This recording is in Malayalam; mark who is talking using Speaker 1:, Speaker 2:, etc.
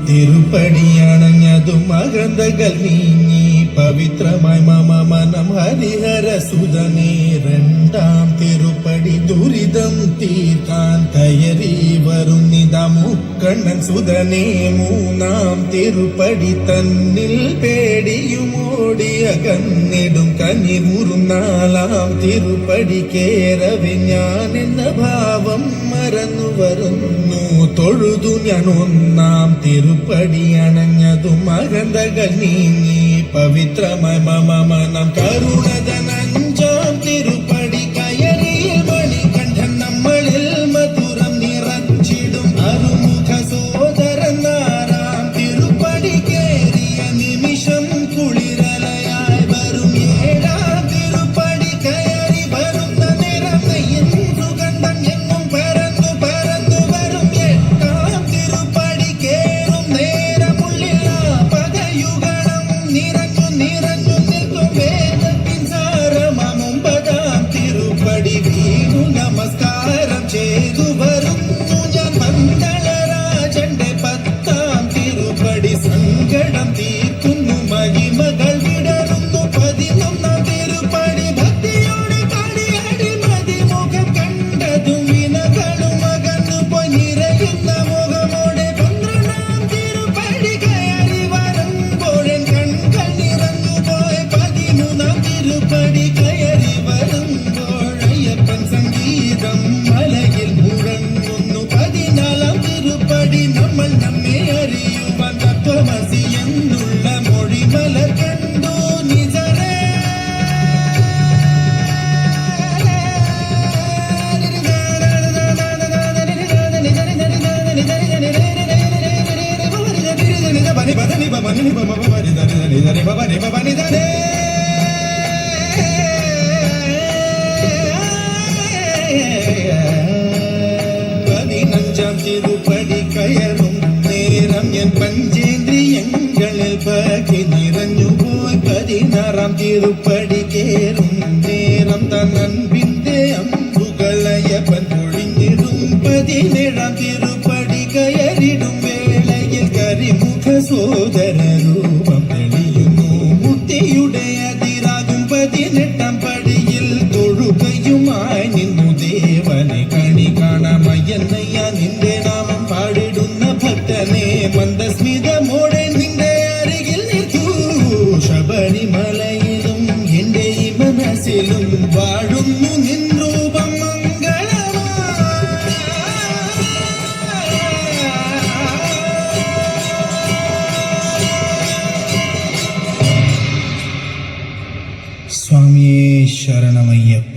Speaker 1: തിരുപ്പടിയണഞ്ഞതും അകന്തകൾ നീങ്ങി പവിത്രമായി മമ മനം ഹരിഹര സുതനേ. രണ്ടാം തിരുപ്പടി ദുരിതം തീർക്കാൻ കയറി വരുന്നിത മുക്കണ്ണൻ സുതനേ. മൂന്നാം തിരുപ്പടി തന്നിൽ പേടിയുമോടിയ കന്നിടും കനിവുറും. നാലാം തിരുപ്പടി കേറവെ ഞാൻ എന്ന ഭാവം മറന്നു വരുന്നു. തൊഴുതു ഞാൻ ഒന്നാം തിരുപ്പടി അണഞ്ഞതും അകന്തകൾ നീങ്ങി പവിത്രമായി മമ മനം കരുണതൻ. അഞ്ചാം തിരുപ്പടി കയറിയ മണികണ്ഠൻ നമ്മളിൽ മധുരം നിറച്ചിടും അറുമുഖ സോദരൻ. ആറാം തിരുപ്പടി കേറിയ നിമിഷം കുളിരലയായി വരും. ഏഴാം തിരുപ്പടി കയറി വരുന്ന നിറം നെയ്യും സുഗന്ധം എങ്ങും പരന്നു പരന്നു വരും. എട്ടാം തിരുപ്പടി കേറും നേരമുള്ളില്ല പകയുഗണം നിറഞ്ഞു നിറഞ്ഞു നിൽക്കും വേദത്തിൻ സാരമാം. ഒമ്പതാം തിരുപ്പടി വീണു നമസ്കാരം ചെയ്തു വരുന്നു ഞാൻ മണ്ഡലരാജന്റെ. പത്താം തിരുപ്പടി സങ്കടം തീർക്കുന്നു മഹിമകൾ വിടരുന്നു. പതിനൊന്നാം തിരുപ്പടി ഭക്തിയോടെ പാടിയാടി മതിമുഖം കണ്ടതും വിനകളും അകന്നു പോയി നിറയുന്ന മുഖമോടെ. പന്ത്രണ്ടാം തിരുപ്പടി കയറി വരുമ്പോഴൻ കൺകൾ നിറഞ്ഞു പോയി. പതിമൂന്നാം തിരുപ്പടി കയറി വരുമ്പോഴയ്യപ്പൻ സംഗീതം മലയിൽ മുഴങ്ങുന്നു. പതിനാലാം തിരുപ്പടി നമ്മൾ നമ്മെ അറിയുവാൻ തത്വമസി എന്നുള്ള മൊഴിമല കണ്ടു നിജരേ. പതിനഞ്ചാം തിരുപ്പടി കയറും നേരം എൻ പഞ്ചേന്ദ്രിയങ്ങളിൽ പകി നിറഞ്ഞു പോയി. പതിനാറാം തിരുപ്പടി കേറും നേരം തന്നൻപിന്റെ അമ്പുകളയപ്പൻ പൊഴിഞ്ഞിടും. പതിനേഴാം തിരുപ്പടി കയറിടും വേളയിൽ കരിമുഖ സോദര രൂപം തെളിയുന്നു. മുക്തിയുടെ അതിരാകും പതിനെട്ടാം പടിയിൽ തൊഴുകയുമായി നിന്നു ദേവനെ കണി കാണമയ്യന്നയ്യ നിന്റെ നാമം പാടിടുന്ന ഭക്തനെ. മന്ദസ്മിതമോടെ നിന്റെ അരികിൽ നിൽക്കൂ. ശബരിമലയിലും എന്റെ ഈ മനസ്സിലും വാഴുന്നു നിൻ രൂപം മംഗളമായി. സ്വാമിയേ ശരണമയ്യപ്പ.